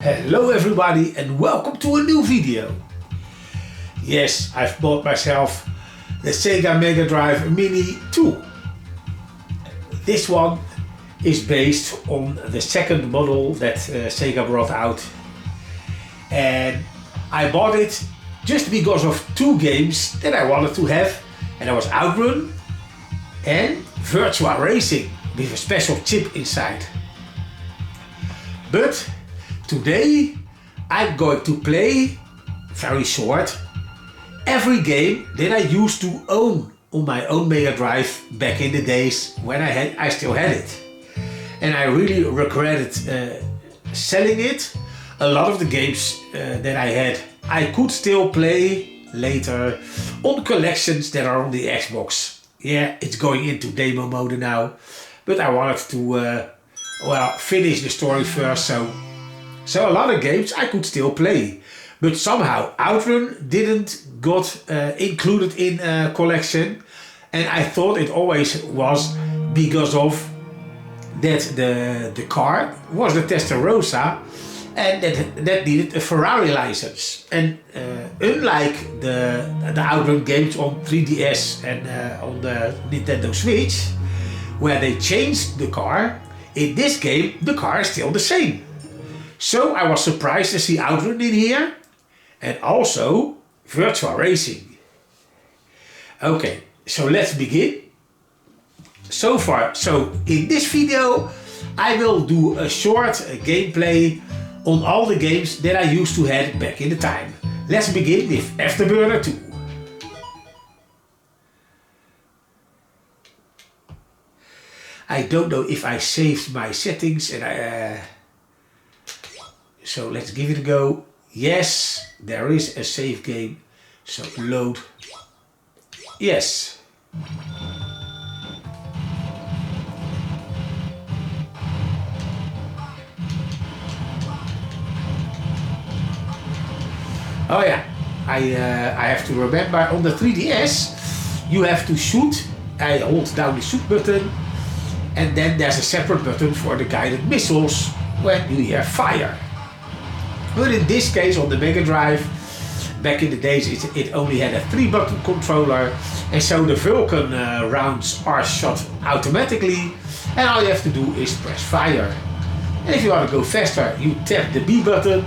Hello everybody and welcome to a new video. Yes, I've bought myself the Sega Megadrive Mini 2. This one is based on the second model that Sega brought out, and I bought it just because of two games that I wanted to have, and that was Outrun and Virtua Racing with a special chip inside. But today I'm going to play, very short, every game that I used to own on my own Mega Drive back in the days when I still had it. And I really regretted selling it. A lot of the games that I had I could still play later on collections that are on the Xbox. Yeah, it's going into demo mode now, but I wanted to finish the story first, so a lot of games I could still play, but somehow Outrun didn't got included in a collection, and I thought it always was because of that the car was the Testarossa and that needed a Ferrari license. And unlike the Outrun games on 3DS and on the Nintendo Switch, where they changed the car, in this game the car is still the same. So I was surprised to see Outrun in here, and also Virtua Racing. Okay, so let's begin. So in this video I will do a short gameplay on all the games that I used to have back in the time. Let's begin with Afterburner 2. I don't know if I saved my settings, and so let's give it a go. Yes, there is a save game. So load. Yes. Oh yeah, I have to remember on the 3DS you have to shoot. I hold down the shoot button, and then there's a separate button for the guided missiles when you hear fire. But in this case on the Mega Drive, back in the days it only had a 3-button controller, and so the Vulcan rounds are shot automatically, and all you have to do is press fire. And if you want to go faster, you tap the B button,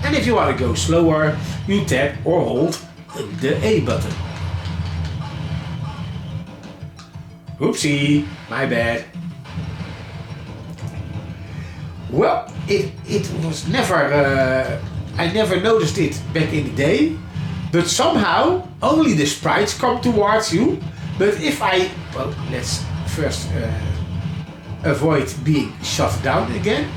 and if you want to go slower, you tap or hold the A button. Oopsie, my bad. Well, it was never, I never noticed it back in the day, but somehow only the sprites come towards you. But if let's first avoid being shot down again.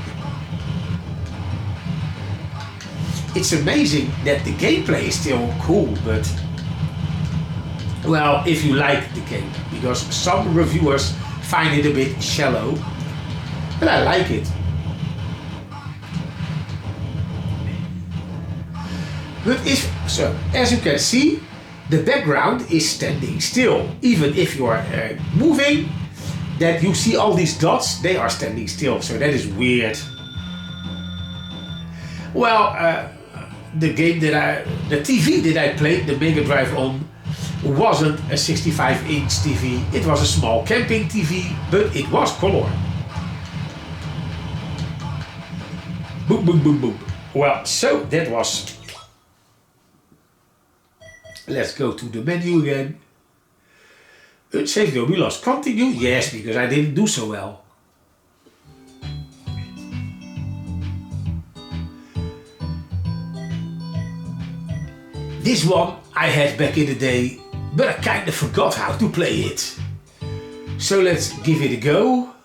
It's amazing that the gameplay is still cool, but well, if you like the game, because some reviewers find it a bit shallow, but I like it. But as you can see, the background is standing still. Even if you are moving, that you see all these dots, they are standing still. So that is weird. Well, the TV that I played the Mega Drive on wasn't a 65-inch TV. It was a small camping TV, but it was color. Boop, boop, boop, boop. Well, so that was. Let's go to the menu again. Unsaved or we lost. Continue? Yes, because I didn't do so well. This one I had back in the day, but I kind of forgot how to play it. So let's give it a go.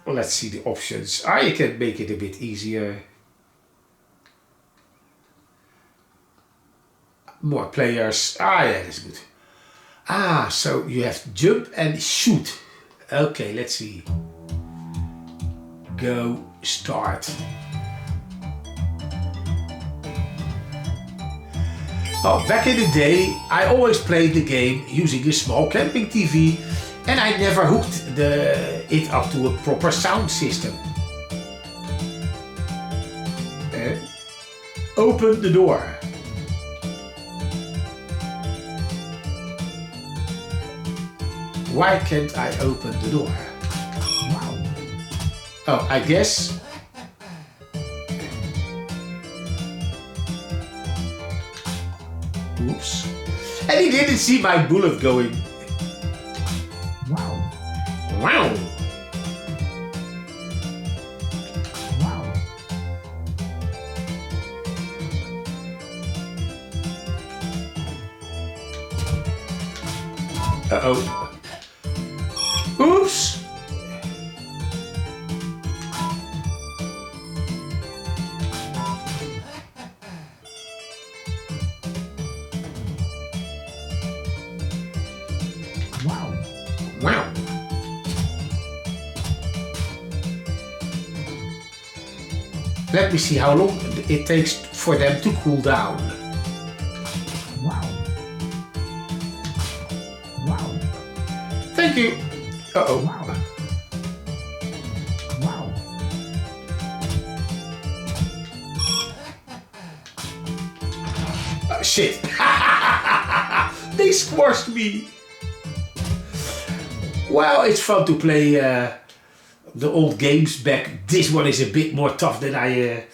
Well, let's see the options. I can make it a bit easier. More players. Yeah, that's good. So you have to jump and shoot. Okay, let's see. Go, start. Oh, back in the day, I always played the game using a small camping TV, and I never hooked it up to a proper sound system. Open the door. Why can't I open the door? Wow. Oh, I guess. Oops. And he didn't see my bullet going. Wow. Wow. Wow. Uh-oh. Oops! Wow. Wow. Let me see how long it takes for them to cool down. Wow. Wow. Thank you. Uh-oh. Wow. Wow. Shit. They squashed me. Well, it's fun to play the old games back. This one is a bit more tough than I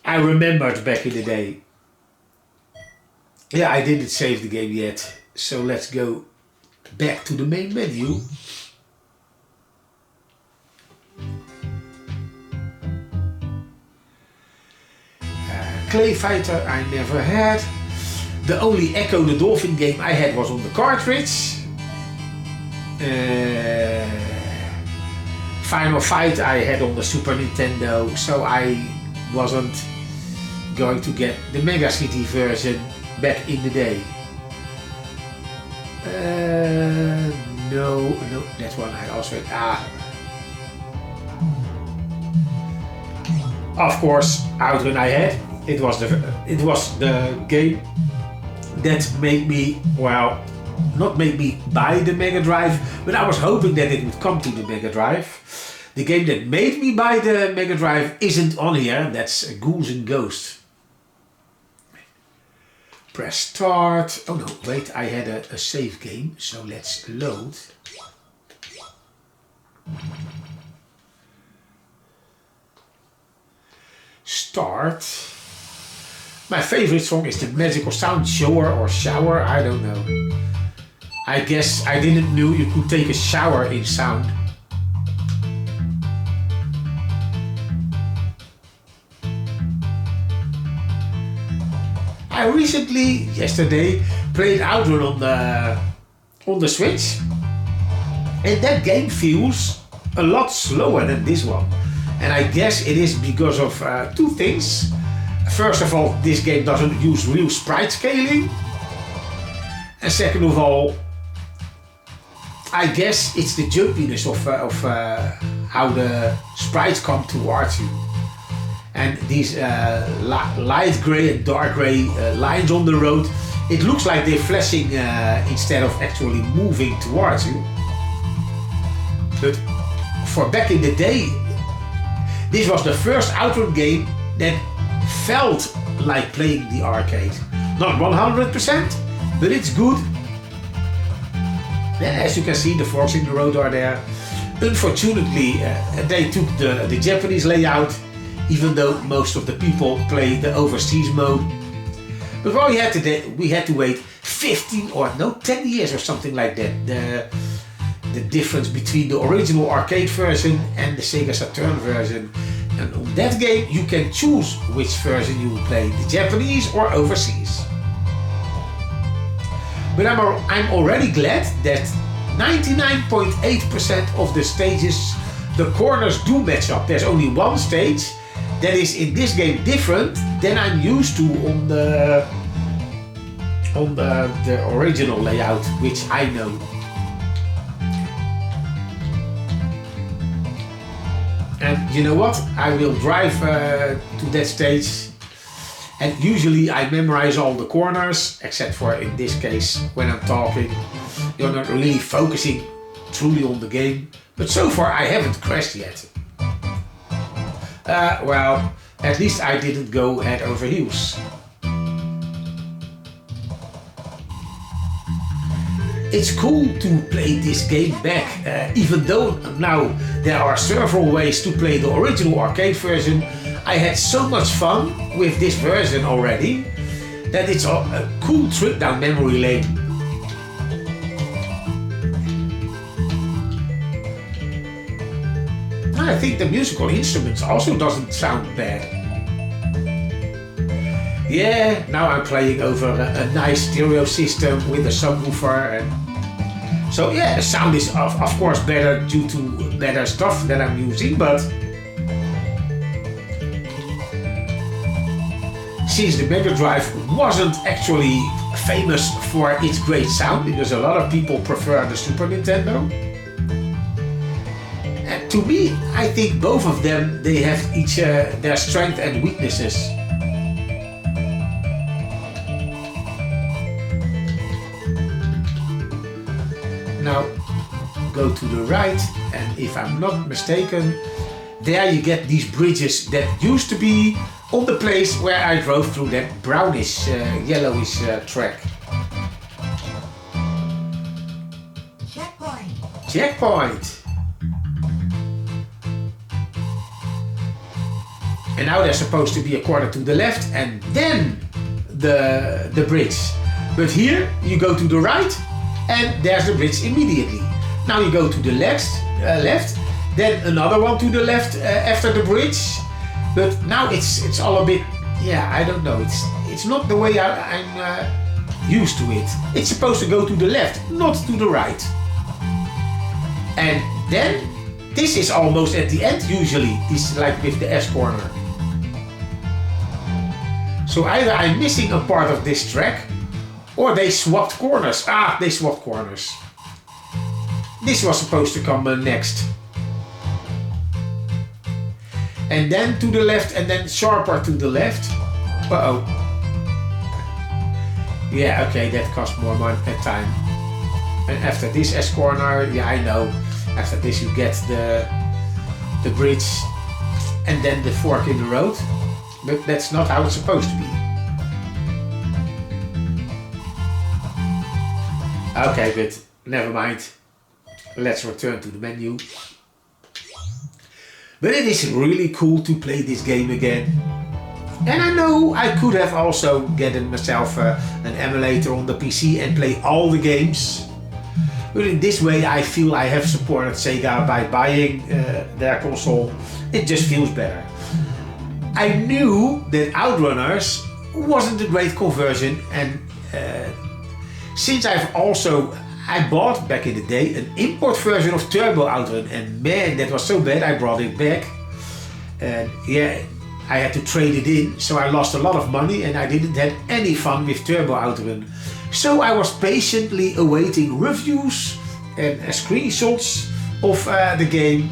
remembered back in the day. Yeah, I didn't save the game yet. So let's go back to the main menu. Clay Fighter I never had. The only Echo the Dolphin game I had was on the cartridge. Final Fight I had on the Super Nintendo, so I wasn't going to get the Mega CD version back in the day. No, that one I also had. Of course, Outrun I had. It was the game that made me, well, not made me buy the Mega Drive, but I was hoping that it would come to the Mega Drive. The game that made me buy the Mega Drive isn't on here. That's Ghouls and Ghosts. Press start. Oh no, wait, I had a save game, so let's load. Start. My favorite song is the Magical Sound Shower, I don't know. I guess I didn't know you could take a shower in sound. I recently, yesterday, played Outrun on the Switch, and that game feels a lot slower than this one. And I guess it is because of two things. First of all, this game doesn't use real sprite scaling. And second of all, I guess it's the jumpiness of how the sprites come towards you. And these light grey and dark grey lines on the road, it looks like they're flashing instead of actually moving towards you. But for back in the day, this was the first Outrun game that felt like playing the arcade. Not 100%, but it's good. As you can see, the forks in the road are there. Unfortunately, they took the Japanese layout, even though most of the people play the overseas mode. But well, we had to wait 15 or 10 years or something like that. The difference between the original arcade version and the Sega Saturn version. And on that game you can choose which version you will play, the Japanese or overseas. But I'm already glad that 99.8% of the stages, the corners do match up. There's only one stage that is in this game different than I'm used to on the original layout, which I know. And you know what? I will drive to that stage And usually I memorize all the corners, except for in this case when I'm talking. You're not really focusing truly on the game. But so far I haven't crashed yet. Well, at least I didn't go head over heels. It's cool to play this game back, even though now there are several ways to play the original arcade version. I had so much fun with this version already that it's a cool trip down memory lane. I think the musical instruments also doesn't sound bad. Yeah, now I'm playing over a nice stereo system with a subwoofer. So yeah, the sound is of course better due to better stuff that I'm using, but since the Megadrive wasn't actually famous for its great sound, because a lot of people prefer the Super Nintendo, and to me, I think both of them, they have each their strengths and weaknesses. Now go to the right, and if I'm not mistaken, there you get these bridges that used to be on the place where I drove through that brownish, yellowish track. Checkpoint. Checkpoint! And now they're supposed to be a quarter to the left and then the bridge. But here you go to the right and there's the bridge immediately. Now you go to the left, then another one to the left after the bridge. But now it's all a bit, yeah, I don't know. It's not the way I'm used to it. It's supposed to go to the left, not to the right. And then this is almost at the end usually. This is like with the S corner. So either I'm missing a part of this track, or they swapped corners. They swapped corners. This was supposed to come next. And then to the left, and then sharper to the left. Uh-oh. Yeah, okay, that cost more money at time. And after this S corner, yeah, I know. After this you get the bridge and then the fork in the road. But that's not how it's supposed to be. Okay, but never mind. Let's return to the menu. But it is really cool to play this game again. And I know I could have also gotten myself an emulator on the PC and play all the games. But in this way I feel I have supported Sega by buying their console. It just feels better. I knew that Outrunners wasn't a great conversion, and since I bought back in the day an import version of Turbo Outrun, and man, that was so bad I brought it back. And yeah, I had to trade it in, so I lost a lot of money and I didn't have any fun with Turbo Outrun. So I was patiently awaiting reviews and screenshots of the game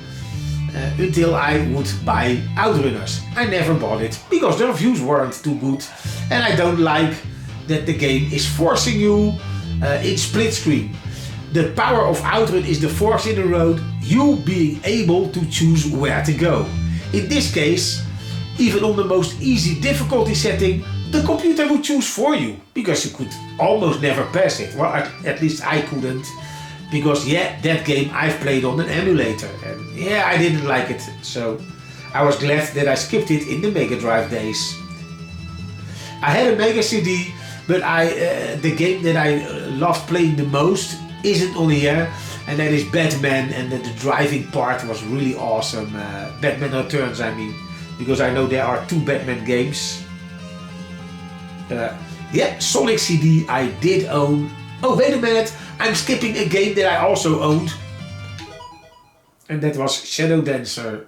until I would buy Outrunners. I never bought it because the reviews weren't too good, and I don't like that the game is forcing you in split screen. The power of Outrun is the fork in the road, you being able to choose where to go. In this case, even on the most easy difficulty setting, the computer would choose for you, because you could almost never pass it. Well, at least I couldn't, because yeah, that game I've played on an emulator, and yeah, I didn't like it, so I was glad that I skipped it in the Megadrive days. I had a Mega CD, but the game that I loved playing the most isn't on here, and that is Batman, and the driving part was really awesome. Batman Returns, I mean, because I know there are 2 Batman games. Yeah, Sonic CD I did own. Oh, wait a minute, I'm skipping a game that I also owned, and that was Shadow Dancer.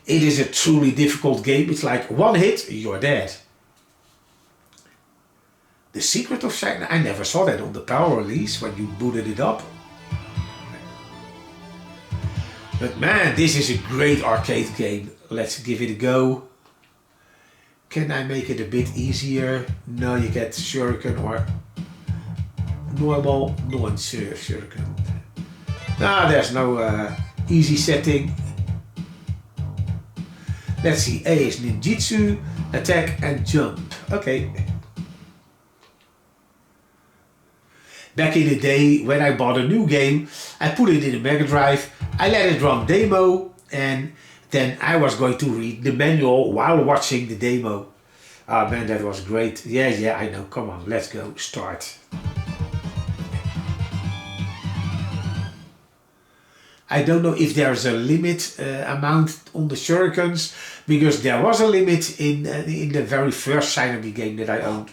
It is a truly difficult game. It's like one hit, you're dead. The Secret of Shine, I never saw that on the power release when you booted it up. But man, this is a great arcade game. let's give it a go. Can I make it a bit easier? No, you get shuriken or normal non-shuriken. There's no easy setting. Let's see, A is ninjutsu, attack and jump. Okay. Back in the day, when I bought a new game, I put it in the Megadrive, I let it run demo, and then I was going to read the manual while watching the demo. Oh man, that was great. Yeah, I know. Come on, let's go. Start. I don't know if there's a limit amount on the shurikens, because there was a limit in the very first Sega game that I owned.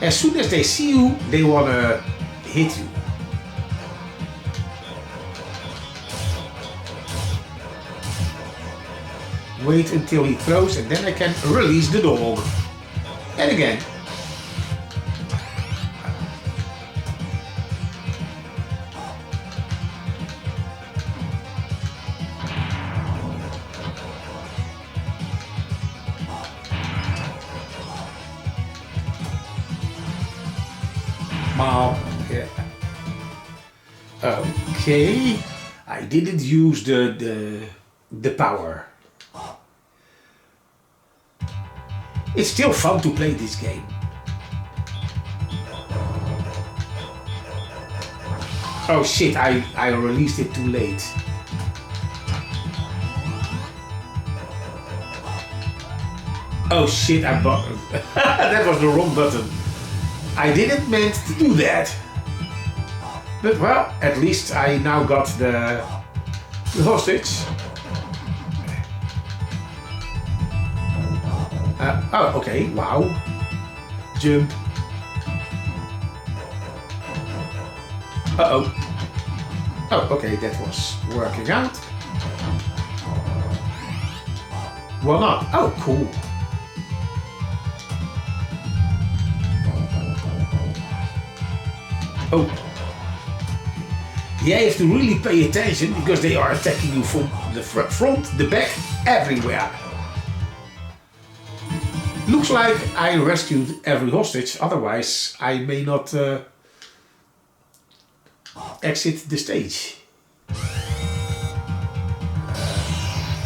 As soon as they see you, they want to hit you. Wait until he throws and then I can release the dog. And again. Yeah. Okay, I didn't use the power. It's still fun to play this game. Oh shit, I released it too late. Oh shit, I bought that was the wrong button. I didn't meant to do that. But well, at least I now got the hostage. Oh, okay, wow. Jump. Uh-oh. Oh, okay, that was working out. Well, not. Oh, cool. Oh. Yeah, you have to really pay attention because they are attacking you from the front, the back, everywhere. Looks like I rescued every hostage, otherwise I may not exit the stage.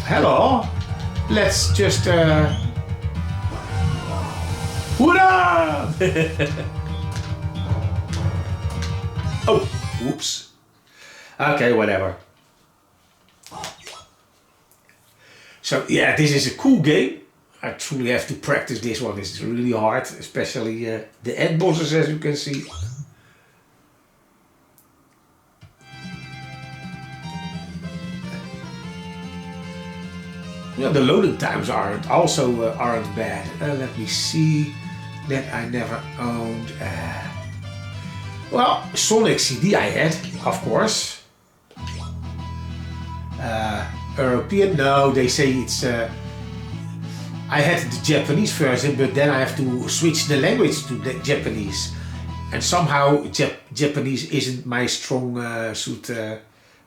Hello, let's just Hoorah! Oh, whoops. Okay, whatever. So yeah, this is a cool game. I truly have to practice this one. It's really hard, especially the end bosses, as you can see. Yeah, the loading times aren't bad. Let me see. That I never owned. Well, Sonic CD I had, of course. European, no, they say it's. I had the Japanese version, but then I have to switch the language to the Japanese, and somehow Japanese isn't my strong suit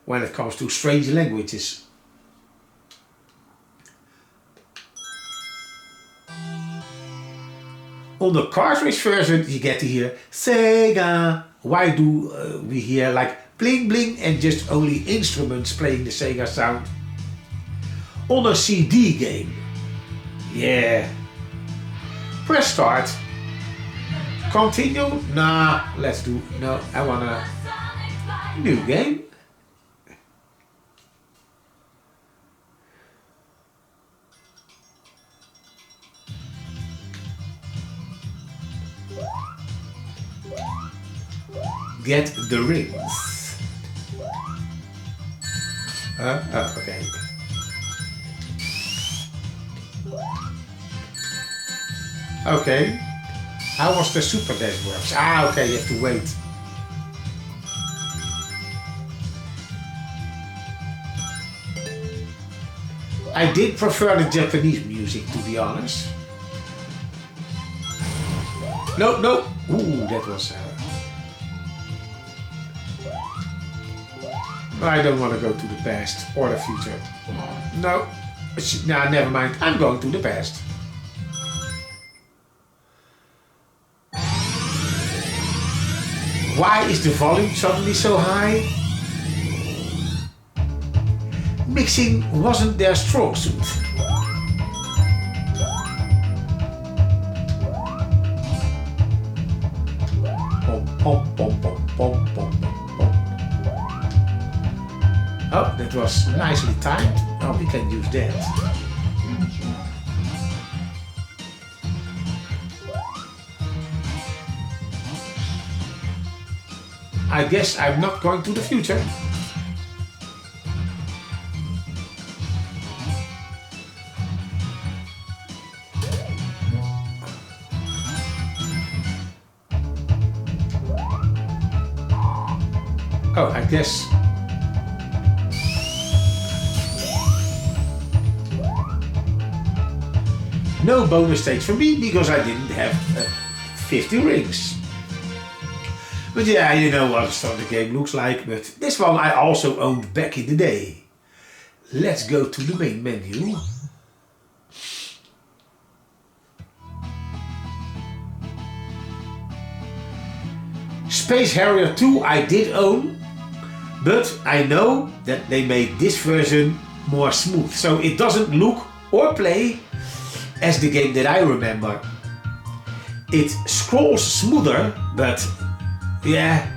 when it comes to strange languages. On the cartridge version, you get to hear Sega. Why do we hear like bling bling and just only instruments playing the Sega sound? On a CD game, yeah. Press start. Continue? Nah, let's do, no, I want a new game. Get the rings. Oh, okay. Okay. How was the Super Dash works? Ah, okay, you have to wait. I did prefer the Japanese music, to be honest. No, no. Ooh, that was... I don't want to go to the past or the future. No. Nah, never mind. I'm going to the past. Why is the volume suddenly so high? Mixing wasn't their strong suit. Pom, pom, pom, pom, pom, pom, pom. Oh, that was nicely timed. Oh, we can use that. I guess I'm not going to the future. Oh, I guess. No bonus stage for me because I didn't have 50 rings. But yeah, you know what the game looks like, but this one I also owned back in the day. Let's go to the main menu. Space Harrier 2 I did own, but I know that they made this version more smooth, so it doesn't look or play as the game that I remember. It scrolls smoother, but yeah,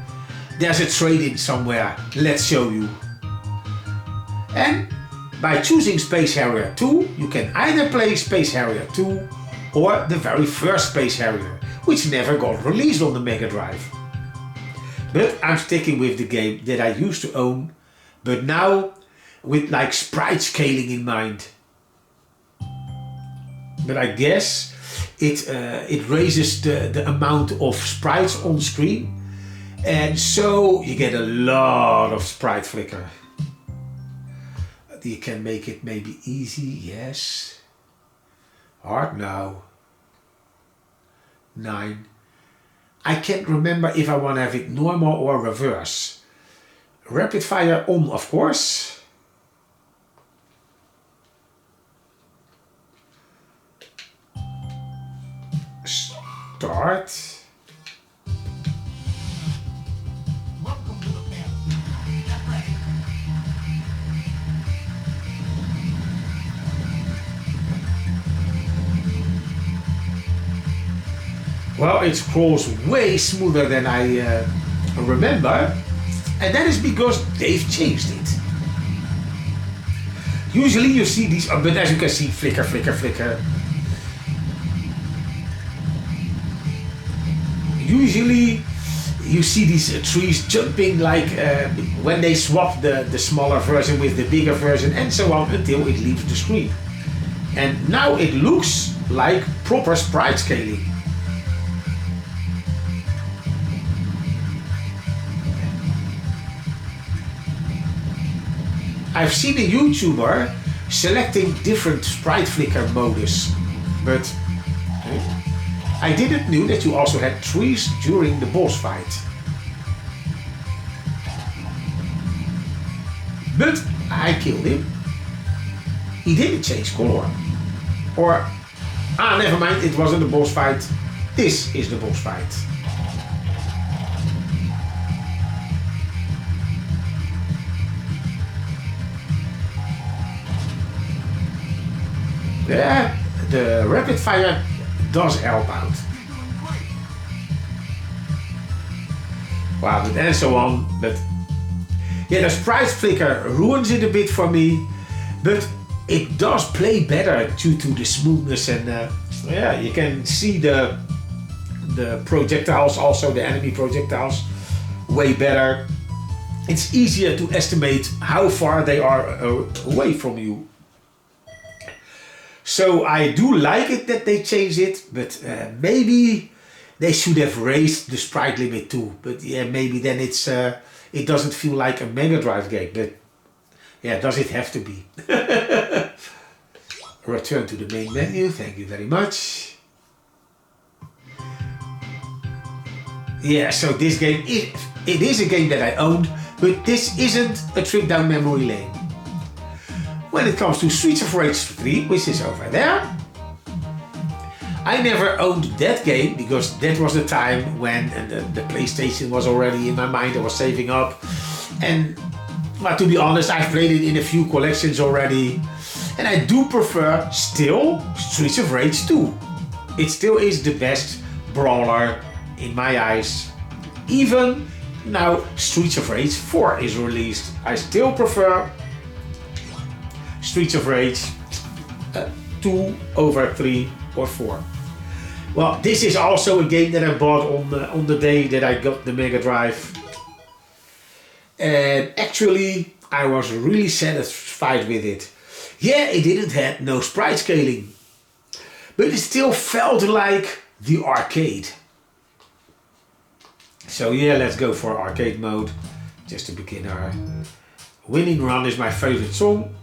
there's a trade-in somewhere, let's show you. And by choosing Space Harrier 2, you can either play Space Harrier 2 or the very first Space Harrier, which never got released on the Megadrive. But I'm sticking with the game that I used to own, but now with like sprite scaling in mind. But I guess it raises the amount of sprites on screen, and so you get a lot of sprite flicker. You can make it maybe easy, yes. Hard now. 9. I can't remember if I want to have it normal or reverse. Rapid fire on, of course. Start. Well, it scrolls way smoother than I remember, and that is because they've changed it. Usually you see these, but as you can see, flicker, flicker, flicker. Usually you see these trees jumping like when they swap the smaller version with the bigger version and so on until it leaves the screen. And now it looks like proper sprite scaling. I've seen a YouTuber selecting different sprite flicker modus, but I didn't know that you also had trees during the boss fight. But I killed him. He didn't change color. Or, never mind, it wasn't the boss fight. This is the boss fight. Yeah, the rapid fire does help out. Wow, and so on, but yeah, the sprite flicker ruins it a bit for me, but it does play better due to the smoothness, and yeah, you can see the projectiles, also the enemy projectiles, way better. It's easier to estimate how far they are away from you. So I do like it that they changed it, but maybe they should have raised the sprite limit too. But yeah, maybe then it doesn't feel like a Megadrive game. But yeah, does it have to be? return to the main menu. Thank you very much. Yeah, so this game, it is a game that I owned, but this isn't a trip down memory lane. When it comes to Streets of Rage 3, which is over there, I never owned that game because that was the time when the PlayStation was already in my mind. I was saving up, and but to be honest, I've played it in a few collections already, and I do prefer still Streets of Rage 2. It still is the best brawler in my eyes. Even now Streets of Rage 4 is released, I still prefer Streets of Rage 2 over 3 or 4. Well, this is also a game that I bought on the day that I got the Megadrive. And actually, I was really satisfied with it. Yeah, it didn't have no sprite scaling, but it still felt like the arcade. So yeah, let's go for arcade mode, just to begin our Winning Run is my favorite song.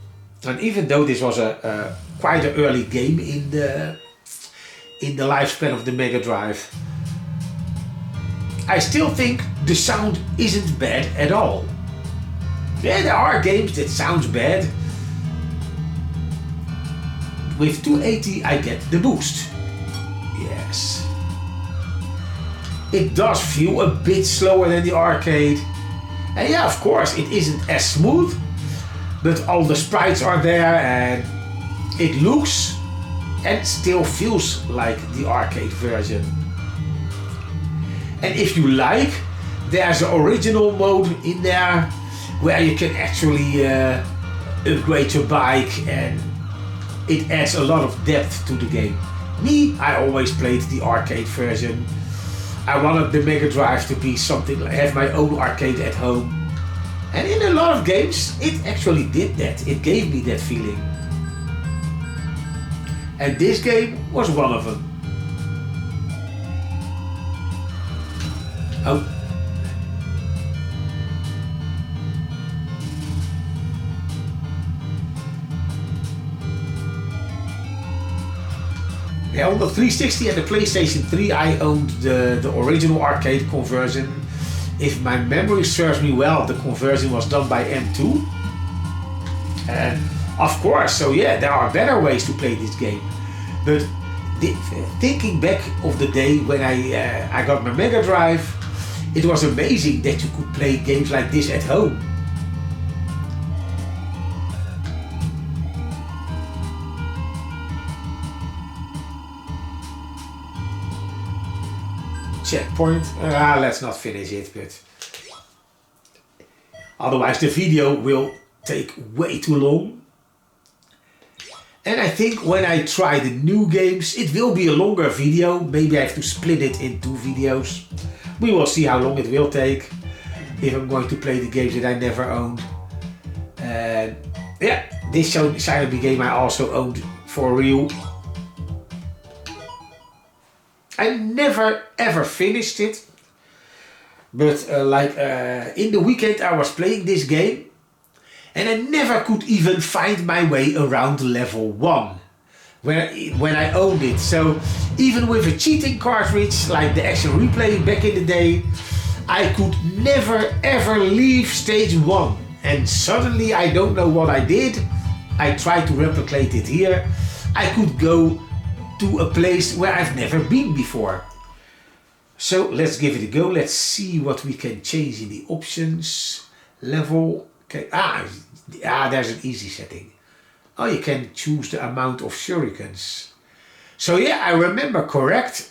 And even though this was a quite an early game in the lifespan of the Megadrive, I still think the sound isn't bad at all. Yeah, there are games that sounds bad. With 280 I get the boost. Yes. It does feel a bit slower than the arcade. And yeah, of course, it isn't as smooth, but all the sprites are there and it looks and still feels like the arcade version. And if you like, there's an original mode in there where you can actually upgrade your bike, and it adds a lot of depth to the game. Me, I always played the arcade version. I wanted the Mega Drive to be something like have my own arcade at home. And in a lot of games, it actually did that. It gave me that feeling. And this game was one of them. Oh. Yeah, on the 360 and the PlayStation 3 I owned the original arcade conversion. If my memory serves me well, the conversion was done by M2. And of course, so yeah, there are better ways to play this game. But thinking back of the day when I got my Mega Drive, it was amazing that you could play games like this at home. Checkpoint. Let's not finish it, but otherwise the video will take way too long. And I think when I try the new games, it will be a longer video. Maybe I have to split it in 2 videos. We will see how long it will take if I'm going to play the games that I never owned. And yeah, this Shinobi game I also owned for real. I never ever finished it, but in the weekend I was playing this game and I never could even find my way around level 1 when I owned it. So even with a cheating cartridge like the Action Replay back in the day, I could never ever leave stage 1. And suddenly, I don't know what I did, I tried to replicate it here. I could go to a place where I've never been before. So let's give it a go. Let's see what we can change in the options. Level. Okay. There's an easy setting. Oh, you can choose the amount of shurikens. So yeah, I remember correct.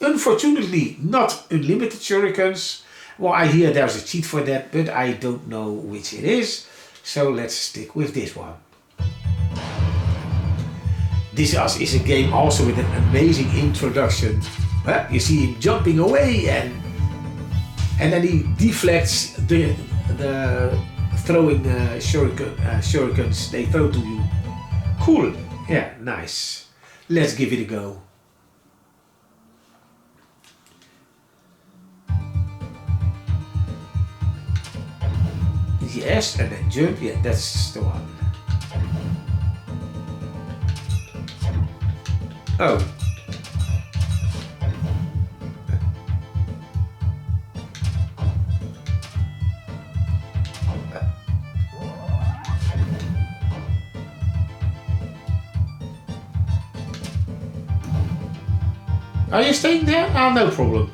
Unfortunately, not unlimited shurikens. Well, I hear there's a cheat for that, but I don't know which it is. So let's stick with this one. This is a game also with an amazing introduction. Well, you see him jumping away and then he deflects the throwing shurikens they throw to you. Cool. Yeah, nice. Let's give it a go. Yes, and then jump. Yeah, that's the one. Oh. Are you staying there? Ah, no problem.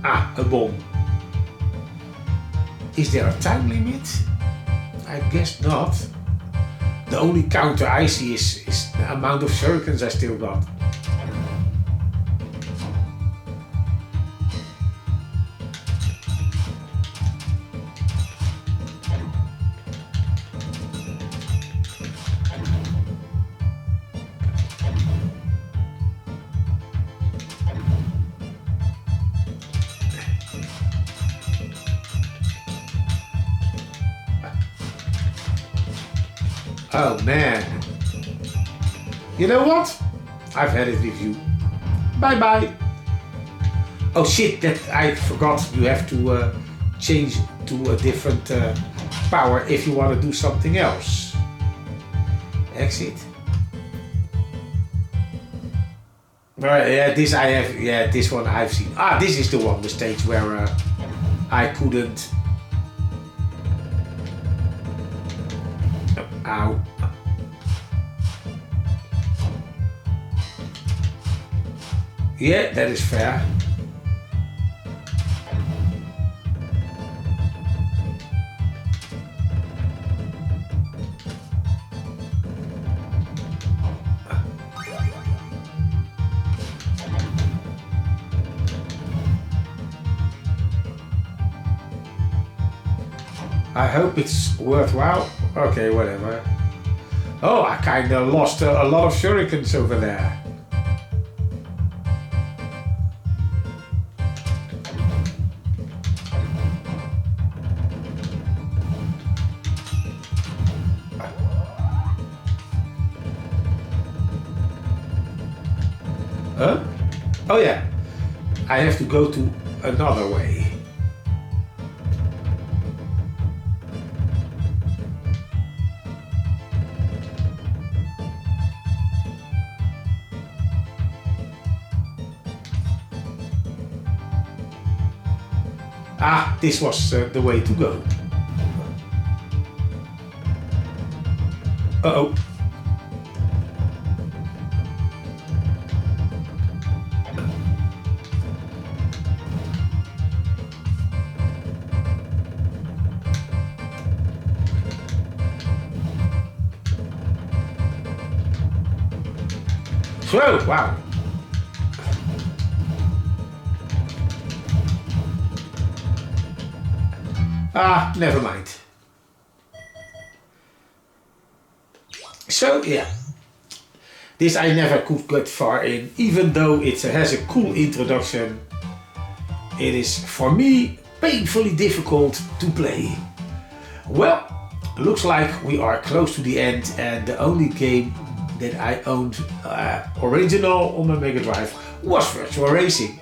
Ah, a bomb. Is there a time limit? I guess not. The only counter I see is the amount of shurikens I still got. Oh man. You know what? I've had it with you. Bye bye. Oh shit, that I forgot. You have to change to a different power if you want to do something else. Exit. Right, yeah, this I have. Yeah, this one I've seen. Ah, this is the one, the stage where I couldn't. Ow. Yeah, that is fair. I hope it's worthwhile. Okay, whatever. Oh, I kinda lost a lot of shurikens over there. Huh? Oh yeah, I have to go to another way. Ah, this was the way to go. Uh-oh. Whoa, wow. Ah, never mind. So, yeah. This I never could get far in, even though it has a cool introduction. It is, for me, painfully difficult to play. Well, looks like we are close to the end, and the only game that I owned original on my Megadrive was Virtua Racing.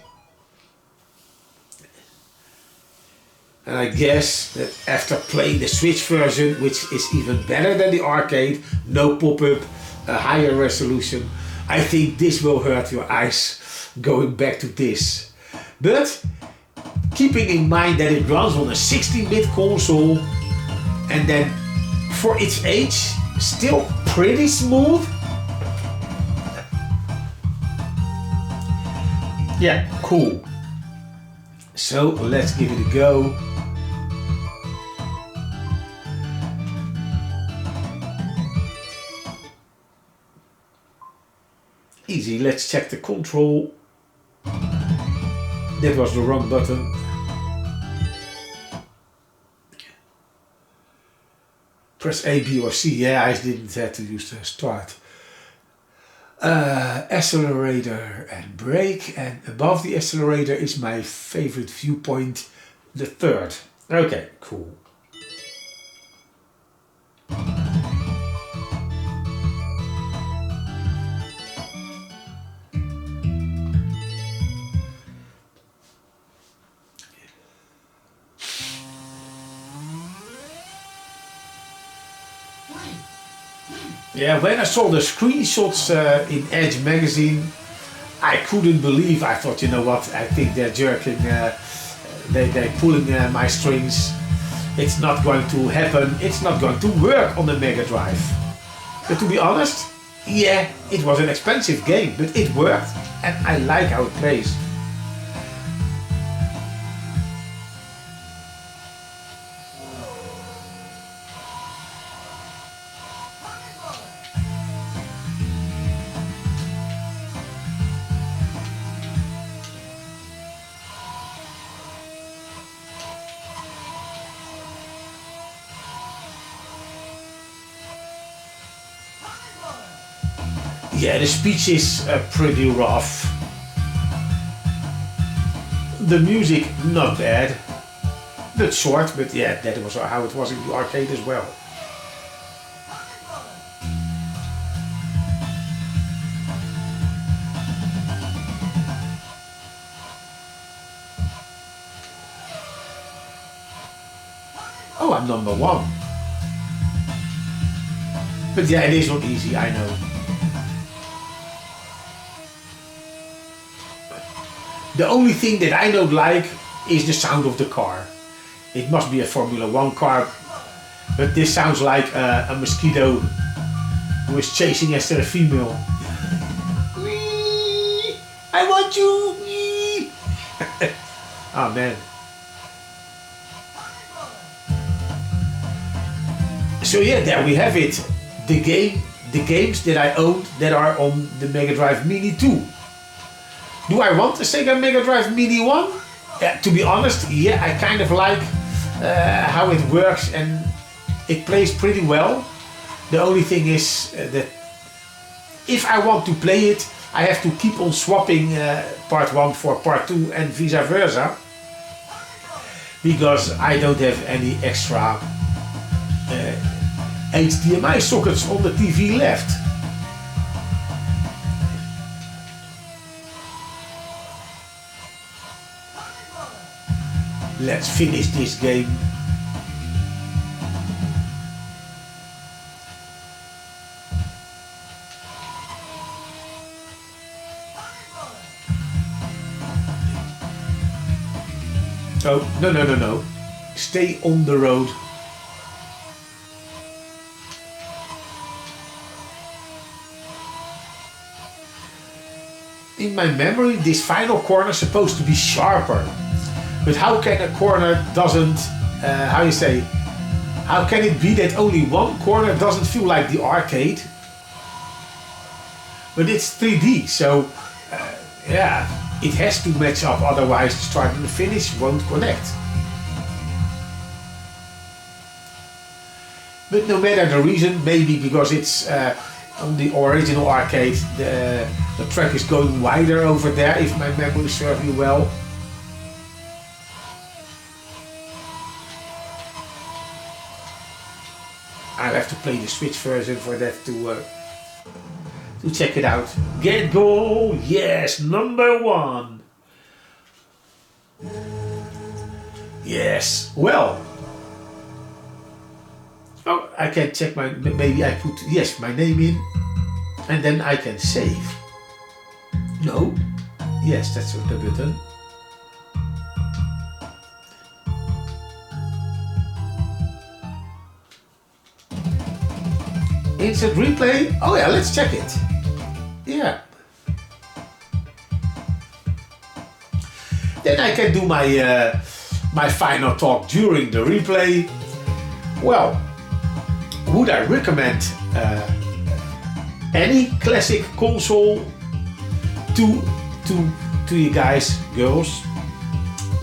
And I guess that after playing the Switch version, which is even better than the arcade, no pop-up, a higher resolution, I think this will hurt your eyes going back to this. But keeping in mind that it runs on a 16-bit console, and then for its age, still pretty smooth. Yeah, cool. So let's give it a go. Easy, let's check the control. That was the wrong button. Press A, B or C. Yeah, I didn't have to use the start. Accelerator and brake, and above the accelerator is my favorite viewpoint, the third. Okay, cool. Yeah, when I saw the screenshots in Edge magazine, I couldn't believe. I thought, you know what? I think they're jerking. They're pulling my strings. It's not going to happen. It's not going to work on the Mega Drive. But to be honest, yeah, it was an expensive game, but it worked, and I like how it plays. Yeah, the speech is pretty rough. The music, not bad. Bit short, but yeah, that was how it was in the arcade as well. Oh, I'm number 1. But yeah, it is not easy, I know. The only thing that I don't like is the sound of the car. It must be a Formula 1 car, but this sounds like a mosquito who is chasing after a female. I want you! Oh man. So yeah, there we have it. The games that I owned that are on the Mega Drive Mini 2. Do I want a Sega Megadrive Mini 1? To be honest, yeah, I kind of like how it works and it plays pretty well. The only thing is that if I want to play it, I have to keep on swapping part 1 for part 2 and vice versa. Because I don't have any extra HDMI sockets on the TV left. Let's finish this game. Oh, no. Stay on the road. In my memory, this final corner is supposed to be sharper. But how can a corner doesn't, how can it be that only one corner doesn't feel like the arcade? But it's 3D, so yeah, it has to match up, otherwise the start and the finish won't connect. But no matter the reason, maybe because it's on the original arcade, the track is going wider over there, if my memory serves me well. I'll have to play the Switch version for that to check it out. Get Go! Yes, number 1. Yes, well. Oh, I can check my, maybe I put, yes, my name in. And then I can save. No. Yes, that's the button. Instant replay. Oh yeah, let's check it. Yeah. Then I can do my my final talk during the replay. Well, would I recommend any classic console to you guys, girls?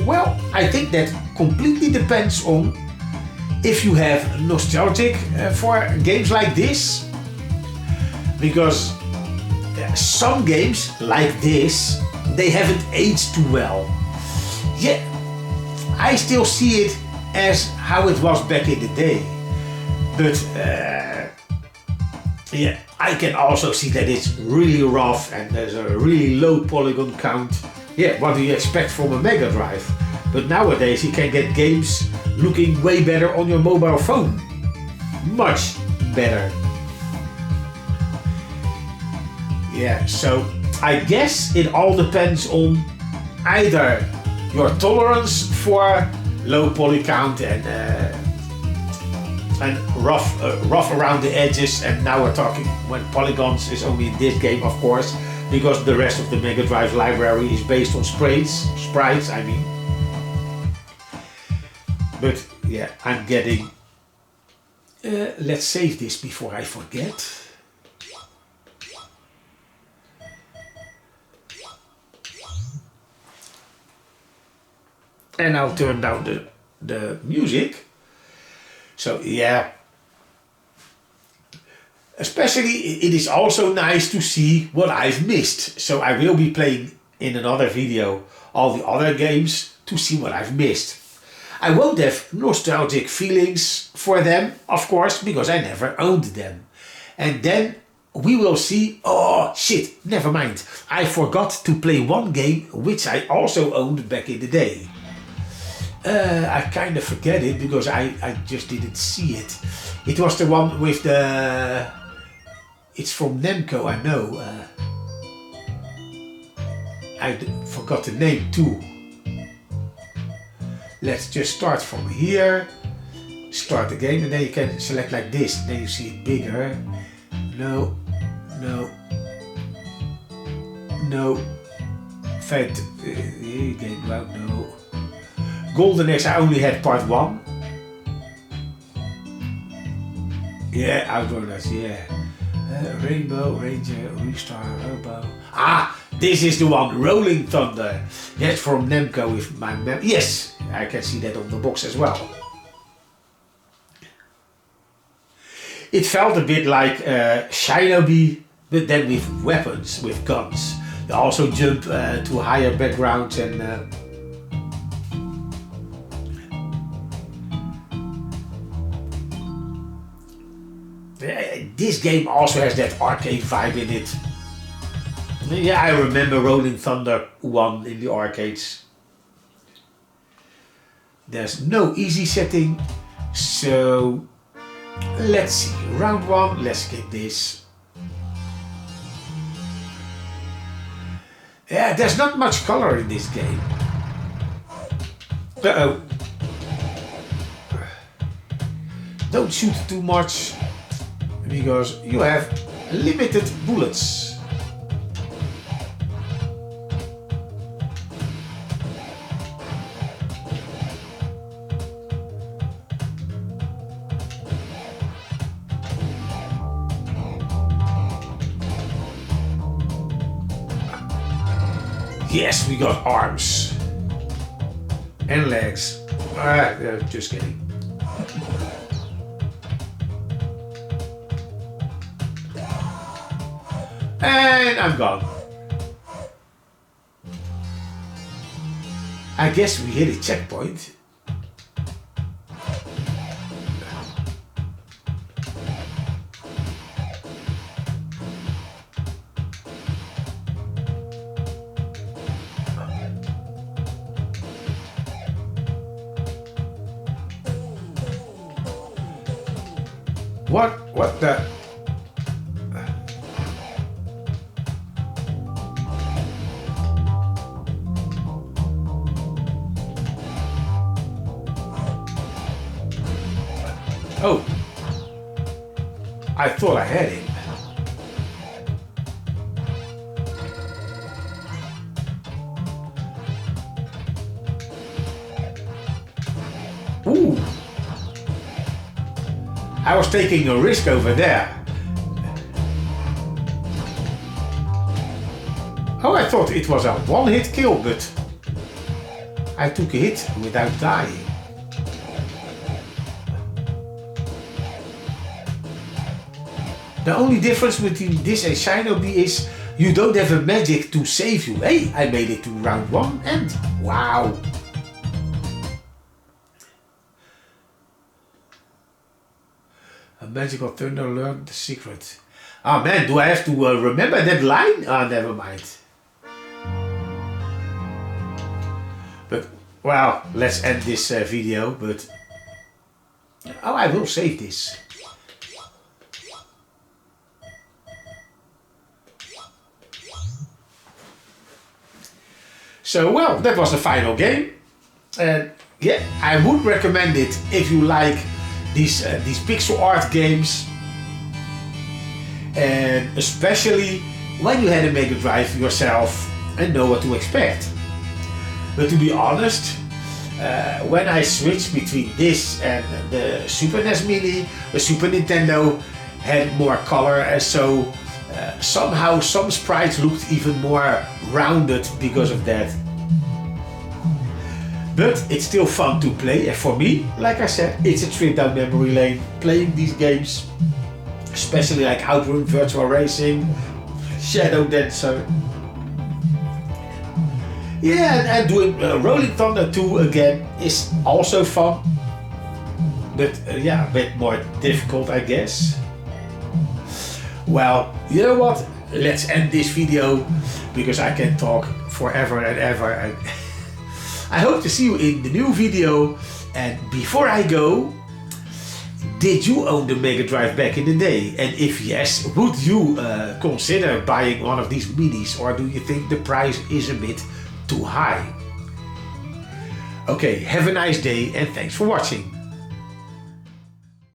Well, I think that completely depends on if you have nostalgic for games like this, because some games like this, they haven't aged too well. Yeah, I still see it as how it was back in the day, but yeah, I can also see that it's really rough and there's a really low polygon count. Yeah, what do you expect from a Mega Drive? But nowadays you can get games looking way better on your mobile phone. Much better. Yeah, so I guess it all depends on either your tolerance for low poly count and rough around the edges, and now we're talking when polygons is only in this game, of course, because the rest of the Mega Drive library is based on sprites, I mean. But yeah, I'm getting... let's save this before I forget. And I'll turn down the music. So yeah. Especially it is also nice to see what I've missed. So I will be playing in another video all the other games to see what I've missed. I won't have nostalgic feelings for them, of course, because I never owned them. And then we will see, oh shit, never mind. I forgot to play one game which I also owned back in the day. I kind of forget it because I just didn't see it. It was the one with the... It's from Namco, I know. I forgot the name too. Let's just start from here. Start the game and then you can select like this. Then you see it bigger. No. Fact, game mode, no. Golden Axe, I only had part 1. Yeah, Outrunners, yeah. Rainbow, Ranger, Restar, Robo. Ah, this is the one, Rolling Thunder. That's from Namco with my yes, I can see that on the box as well. It felt a bit like Shinobi, but then with weapons, with guns. They also jump to higher backgrounds and... This game also has that arcade vibe in it. Yeah, I remember Rolling Thunder 1 in the arcades. There's no easy setting, so let's see. Round 1, let's skip this. Yeah, there's not much color in this game. Uh-oh. Don't shoot too much, because you have limited bullets. Yes, we got arms and legs. Just kidding. And I'm gone. I guess we hit a checkpoint. What the? Oh, I thought I had him. Ooh. I was taking a risk over there. Oh, I thought it was a one-hit kill, but I took a hit without dying. The only difference between this and Shinobi is you don't have a magic to save you. Hey, I made it to round 1 and wow. A magical thunder learned the secret. Ah man, do I have to remember that line? Ah, never mind. But, well, let's end this video, but... Oh, I will save this. So well, that was the final game. And yeah, I would recommend it if you like these pixel art games. And especially when you had a Mega Drive yourself and know what to expect. But to be honest, when I switched between this and the Super NES Mini, the Super Nintendo had more color, and so somehow some sprites looked even more rounded because of that. But it's still fun to play, and for me, like I said, it's a trip down memory lane playing these games, especially like Outrun, Virtua Racing, Shadow Dancer. Yeah, and doing Rolling Thunder 2 again is also fun, but yeah, a bit more difficult, I guess. Well, you know what? Let's end this video because I can talk forever and ever. And I hope to see you in the new video. And before I go, did you own the Mega Drive back in the day? And if yes, would you consider buying one of these minis, or do you think the price is a bit too high? Okay, have a nice day and thanks for watching.